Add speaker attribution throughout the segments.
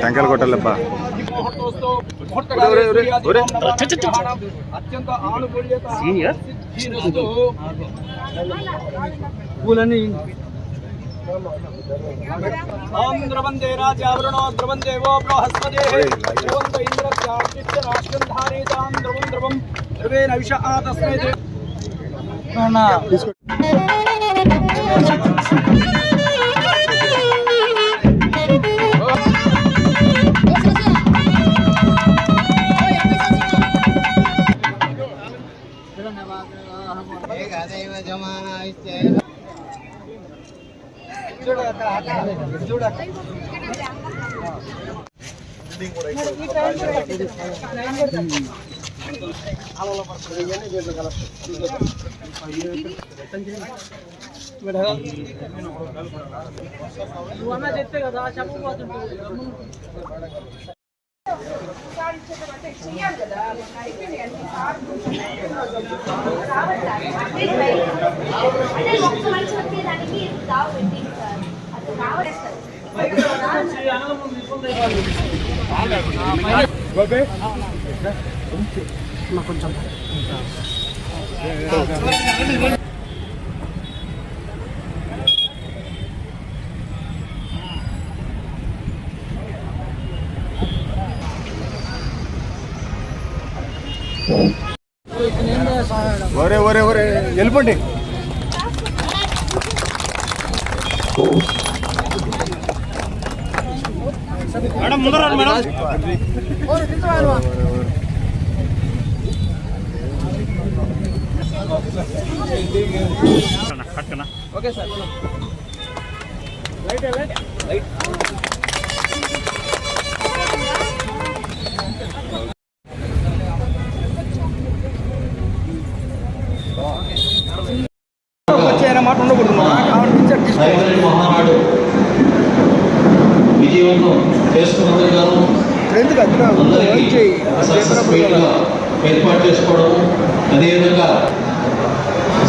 Speaker 1: టెంకాయలు కొట్టాలబ్బా.
Speaker 2: ఓం ద్రవందే రాజావృణో ద్రవందేవో బృహస్పతే ఓం ఇంద్రస్యార్చిత్య రాష్ట్రంధారేతాం ద్రవం ద్రవం ద్రవేణ విష ఆతస్మై చెప్తే కదా చెప్పబోతుంటే కొంచెం
Speaker 1: ఒరే ఒరే ఒరే వెళ్ళిపోండి. మేడం ముందర madam.
Speaker 2: Okay sir. Right right right.
Speaker 3: Mahanadu విజయవంతం చేసుకున్నందుకు గాను ఏర్పాటు చేసుకోవడం, అదేవిధంగా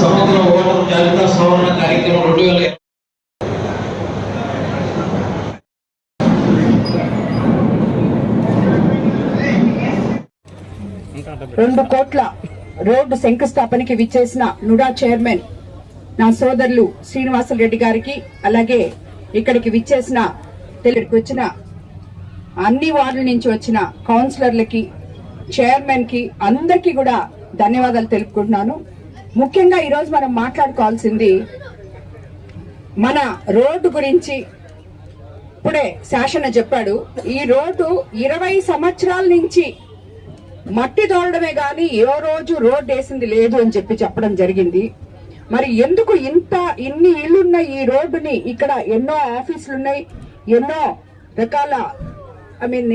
Speaker 3: సమగ్ర ఓటర్ జాబితా సవరణ కార్యక్రమం
Speaker 4: 2 కోట్ల రోడ్డు శంకుస్థాపనకి విచ్చేసిన నుడా చైర్మన్ నా సోదరులు శ్రీనివాసులు రెడ్డి గారికి, అలాగే ఇక్కడికి విచ్చేసిన వచ్చిన అన్ని వార్డుల నుంచి వచ్చిన కౌన్సిలర్లకి, చైర్మన్ కి అందరికీ కూడా ధన్యవాదాలు తెలుపుకుంటున్నాను. ముఖ్యంగా ఈరోజు మనం మాట్లాడుకోవాల్సింది మన రోడ్డు గురించి. ఇప్పుడే శాసన చెప్పాడు, ఈ రోడ్డు 20 సంవత్సరాల నుంచి మట్టి తోడడమే గాని ఏ రోజు రోడ్డు వేసింది లేదు అని చెప్పడం జరిగింది. మరి ఎందుకు ఇన్ని ఇళ్లున్న ఈ రోడ్డుని, ఇక్కడ ఎన్నో ఆఫీసులు ఉన్నాయి, ఎన్నో రకాల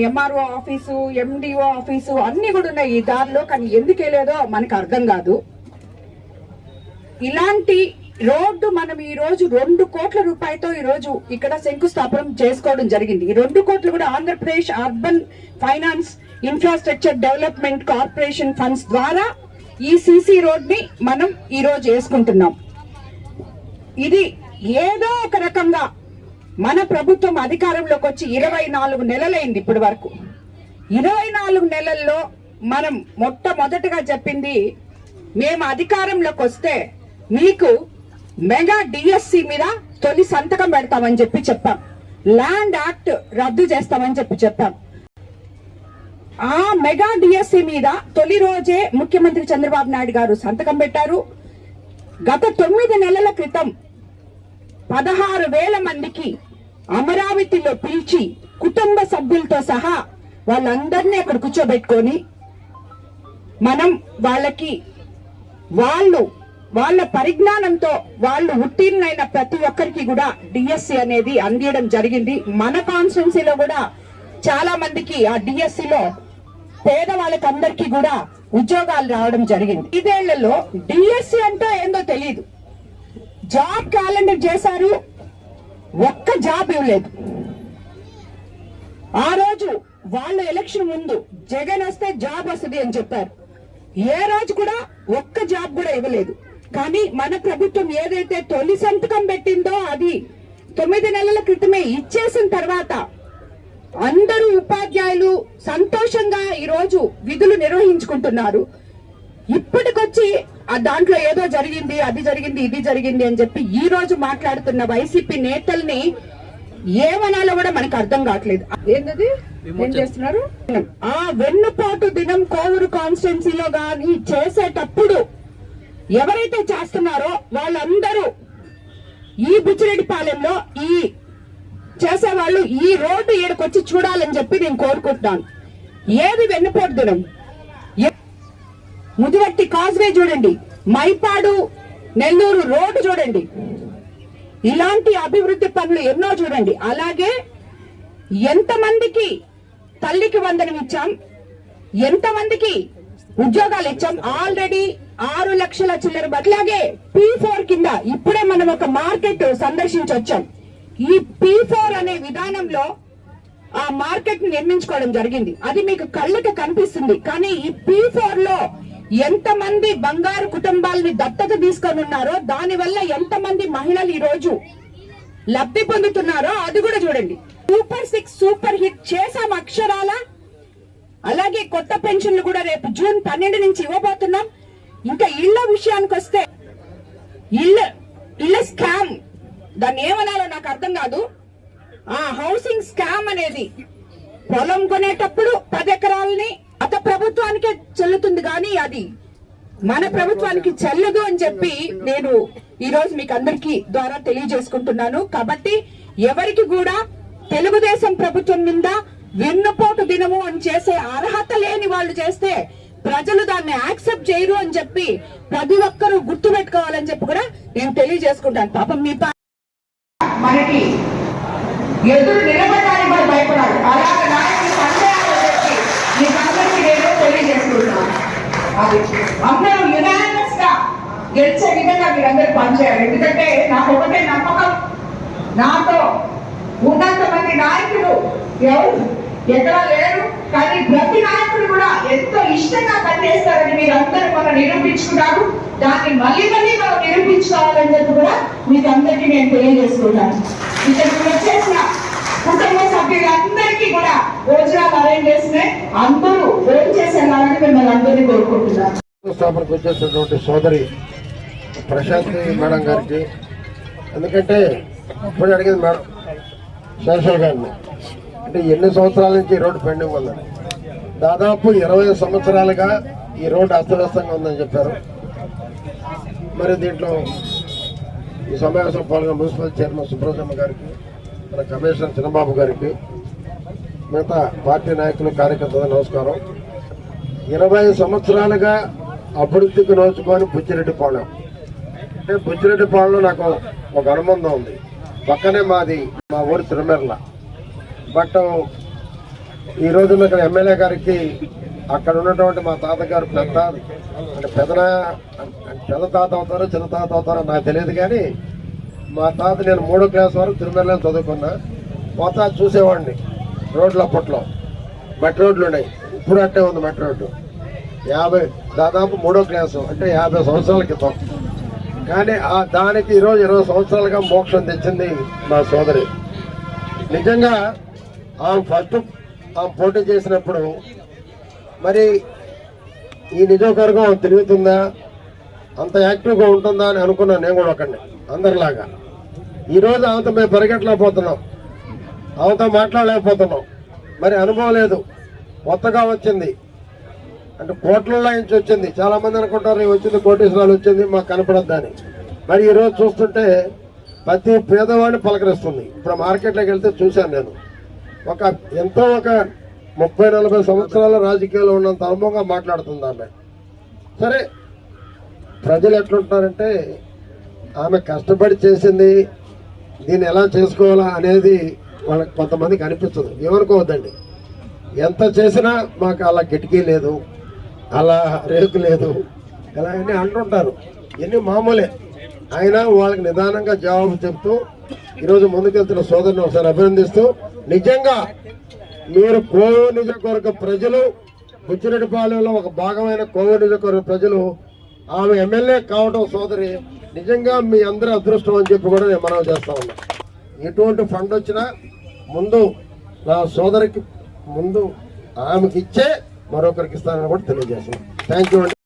Speaker 4: ఎంఆర్ఓ ఆఫీసు, ఎండిఓ ఆఫీసు అన్ని కూడా ఉన్నాయి ఈ దారిలో, కానీ ఎందుకు వెళ్ళేదో మనకు అర్థం కాదు. ఇలాంటి రోడ్డు మనం ఈ రోజు 2 కోట్ల రూపాయలతో ఈ రోజు ఇక్కడ శంకుస్థాపన చేసుకోవడం జరిగింది. ఈ 2 కోట్లు కూడా Andhra Pradesh urban finance infrastructure development corporation funds ద్వారా ఈ సిసి రోడ్ ని మనం ఈ రోజు వేసుకుంటున్నాం. ఇది ఏదో ఒక రకంగా మన ప్రభుత్వం అధికారంలోకి వచ్చి 24 నెలలైంది. ఇప్పటి వరకు 24 నెలల్లో మనం మొట్టమొదటిగా చెప్పింది, మేము అధికారంలోకి వస్తే మీకు మెగా డిఎస్సి మీద తొలి సంతకం పెడతామని చెప్పాం. ల్యాండ్ యాక్ట్ రద్దు చేస్తామని చెప్పాం. ఆ మెగా డిఎస్సి మీద తొలి రోజే ముఖ్యమంత్రి చంద్రబాబు నాయుడు గారు సంతకం పెట్టారు. గత 9 నెలల క్రితం 16,000 మందికి అమరావతిలో పిలిచి కుటుంబ సభ్యులతో సహా వాళ్ళందరినీ అక్కడ కూర్చోబెట్టుకొని మనం వాళ్ళకి వాళ్ళ పరిజ్ఞానంతో వాళ్ళు ఉత్తీర్ణైన ప్రతి ఒక్కరికి కూడా డిఎస్సి అనేది అందించడం జరిగింది. మన కాన్స్టిట్యున్సీలో కూడా చాలా మందికి ఆ డిఎస్సిలో పేదవాళ్ళకి అందరికీ కూడా ఉద్యోగాలు రావడం జరిగింది. 5 ఏళ్లలో డిఎస్సి అంటే ఏందో తెలియదు. జాబ్ క్యాలెండర్ చేశారు, ఒక్క జాబ్ ఇవ్వలేదు. ఆ రోజు వాళ్ళ ఎలక్షన్ ముందు జగన్ వస్తే జాబ్ వస్తుంది అని చెప్పారు. ఏ రోజు కూడా ఒక్క జాబ్ కూడా ఇవ్వలేదు. కానీ మన ప్రభుత్వం ఏదైతే తొలి సంతకం పెట్టిందో అది 9 నెలల క్రితమే ఇచ్చేసిన తర్వాత అందరూ ఉపాధ్యాయులు సంతోషంగా ఈరోజు విధులు నిర్వహించుకుంటున్నారు. ఇప్పటికొచ్చి దాంట్లో ఏదో జరిగింది, అది జరిగింది, ఇది జరిగింది అని చెప్పి ఈ రోజు మాట్లాడుతున్న వైసీపీ నేతల్ని ఏమనాలో కూడా మనకు అర్థం కావట్లేదు. ఏంటది ఏం చేస్తున్నారు? ఆ వెన్నుపోటు దినం కోవూరు కాన్స్టిట్యున్సీలో గాని చేసేటప్పుడు ఎవరైతే చేస్తున్నారో వాళ్ళందరూ ఈ బుచ్చిరెడ్డిపాలెంలో ఈ చేసేవాళ్ళు ఈ రోడ్డు ఈడకొచ్చి చూడాలని చెప్పి నేను కోరుకుంటున్నాను. ఏది వెన్నుపోటు దినం? ముదివట్టి కాజ్వే చూడండి, మైపాడు నెల్లూరు రోడ్డు చూడండి, ఇలాంటి అభివృద్ధి పనులు ఎన్నో చూడండి. అలాగే ఎంతమందికి తల్లికి వందనం ఇచ్చాం, ఎంతమందికి ఉద్యోగాలు ఇచ్చాం. ఆల్రెడీ 6 లక్షల చిల్లర. అట్లాగే P4 కింద ఇప్పుడే మనం ఒక మార్కెట్ సందర్శించి వచ్చాం. ఈ P4 అనే విధానంలో ఆ మార్కెట్ ని నిర్మించుకోవడం జరిగింది. అది మీకు కళ్ళకి కనిపిస్తుంది. కానీ ఈ P4 లో ఎంతమంది బంగారు కుటుంబాలని దత్తత తీసుకొని ఉన్నారో, దాని వల్ల ఎంతమంది మహిళలు ఈ రోజు లబ్ధి పొందుతున్నారో అది కూడా చూడండి. సూపర్ 6 సూపర్ హిట్ చేసాం అక్షరాల. అలాగే కొత్త పెన్షన్లు కూడా రేపు జూన్ 12 నుంచి ఇవ్వబోతున్నాం. ఇంకా ఇళ్ల విషయానికి వస్తే ఇళ్ల స్కామ్, దాన్ని ఏమనాలో నాకు అర్థం కాదు. ఆ హౌసింగ్ స్కామ్ అనేది పొలం కొనేటప్పుడు 10 ఎకరాలని గత ప్రభుత్వానికే చెల్లుతుంది, కానీ అది మన ప్రభుత్వానికి చెల్లదు అని చెప్పి నేను ఈ రోజు మీకు అందరికీ ద్వారా తెలియజేసుకుంటున్నాను. కాబట్టి ఎవరికి కూడా తెలుగుదేశం ప్రభుత్వం మీద వెన్నుపోటు దినము అని చేసే అర్హత లేని వాళ్ళు చేస్తే ప్రజలు దాన్ని యాక్సెప్ట్ చేయరు అని చెప్పి ప్రతి ఒక్కరూ గుర్తు పెట్టుకోవాలని చెప్పి కూడా నేను తెలియజేసుకుంటాను. పాపం మీ మనకి ఎదురు నిలబడడానికి కూడా భయపడాలి. అలాగే నాయకులు సందేహాలు చెప్పి మీకు అందరికీ నేను తెలియజేసుకుంటున్నాను. అది అందరూ యునానిమస్ గా గెలిచే విధంగా మీరందరూ పనిచేయాలి. ఎందుకంటే నాకు ఒకటే నమ్మకం, నాతో ఉన్నంత మంది నాయకులు ఎవరు ఎక్కడా లేరు, కానీ ప్రతి నాయకుడు కూడా ఎంతో ఇష్టంగా పనిచేస్తారని మీరు అందరూ మనం నిరూపించుకున్నారు. దాన్ని మళ్ళీ మళ్ళీ మనం నిరూపించుకోవాలని చెప్పి కూడా మీకు అందరికీ నేను తెలియజేసుకున్నాను. ఇక్కడికి వచ్చేసిన కుటుంబ సభ్యులందరికీ కూడా భోజనాలు అరేంజ్ చేసినాయి. అందరూ భోజనం చేసేలాగని మిమ్మల్ని అందరినీ కోరుకుంటున్నాను.
Speaker 5: స్థాపనకు వచ్చేసినటువంటి సోదరి ప్రశాంత్ మేడం గారికి, ఎందుకంటే ఇప్పుడు అడిగింది మేడం శేషల్ గారిని, అంటే ఎన్ని సంవత్సరాల నుంచి ఈ రోడ్డు పెండింగ్ ఉందని. దాదాపు 20 సంవత్సరాలుగా ఈ రోడ్డు అస్తవ్యస్తంగా ఉందని చెప్పారు. మరి దీంట్లో ఈ సమావేశంలో పాల్గొన్న మున్సిపల్ చైర్మన్ సుబ్రహ్మణ్యం గారికి, మన కమిషనర్ చిన్నబాబు గారికి, మిగతా పార్టీ నాయకులు కార్యకర్తలు నమస్కారం. 20 సంవత్సరాలుగా అభివృద్ధికి నోచుకొని బుచ్చిరెడ్డిపాలెం, అంటే బుచ్చిరెడ్డిపాలెంలో నాకు ఒక అనుబంధం ఉంది. పక్కనే మా ఊరు తిరుమెర్ల. బట్ ఈ రోజు ఇక్కడ ఎమ్మెల్యే గారికి అక్కడ ఉన్నటువంటి మా తాతగారు పెద్ద, అంటే పెద్ద తాత అవుతారో చిన్న తాత అవుతారో నాకు తెలియదు, కానీ మా తాత నేను 3వ క్లాస్ వరకు తిరుమలలో చదువుకున్నా. పోతా చూసేవాడిని రోడ్లు. అప్పట్లో మట్టి రోడ్లు ఉన్నాయి, ఇప్పుడు అట్టే ఉంది మట్టి రోడ్డు. దాదాపు 3వ క్లాసు అంటే 50 సంవత్సరాల క్రితం. కానీ దానికి ఈరోజు 20 సంవత్సరాలుగా మోక్షం తెచ్చింది మా సోదరి. నిజంగా ఆమె ఫస్ట్ పోటీ చేసినప్పుడు మరి ఈ నియోజకవర్గం తిరుగుతుందా, అంత యాక్టివ్గా ఉంటుందా అని అనుకున్నాను నేను కూడా ఒకడిని అందరిలాగా. ఈరోజు ఆమెతో మేము పరిగెట్టలేకపోతున్నాం, ఆమెతో మాట్లాడలేకపోతున్నాం. మరి అనుభవం లేదు, కొత్తగా వచ్చింది, అంటే కోట్లలో నుంచి వచ్చింది. చాలా మంది అనుకుంటారు వచ్చింది కోటీశ్వరాలు వచ్చింది మాకు కనపడద్దని. మరి ఈరోజు చూస్తుంటే ప్రతి పేదవాడిని పలకరిస్తుంది. ఇప్పుడు మార్కెట్లోకి వెళ్తే చూశాను నేను, ఒక 30-40 సంవత్సరాల రాజకీయాల్లో ఉన్నంత అనుభవంగా మాట్లాడుతుంది ఆమె. సరే, ప్రజలు ఎట్లుంటున్నారంటే ఆమె కష్టపడి చేసింది, దీన్ని ఎలా చేసుకోవాలా అనేది వాళ్ళకి కొంతమందికి అనిపించదు. ఏమనుకోవద్దండి, ఎంత చేసినా మాకు అలా కిటికీ లేదు, అలా రేకు లేదు, ఇలా అన్నీ అంటుంటారు. ఎన్ని మామూలే అయినా వాళ్ళకి నిదానంగా జవాబు చెప్తూ ఈరోజు ముందుకెళ్తున్న సోదరుని ఒకసారి అభినందిస్తూ, నిజంగా మీరు కోవూరు నియోజకవర్గ ప్రజలు, బుచ్చిరెడ్డిపాలెంలో ఒక భాగమైన కోవూరు నియోజకవర్గ ప్రజలు ఆమె ఎమ్మెల్యే కావడం సోదరి నిజంగా మీ అందరూ అదృష్టం అని చెప్పి కూడా నేను మనవి చేస్తా ఉన్నా. ఎటువంటి ఫండ్ వచ్చినా ముందు నా సోదరికి ముందు ఆమెకి ఇచ్చే మరొకరికి ఇస్తానని కూడా తెలియజేస్తున్నాను. థ్యాంక్ యూ అండి.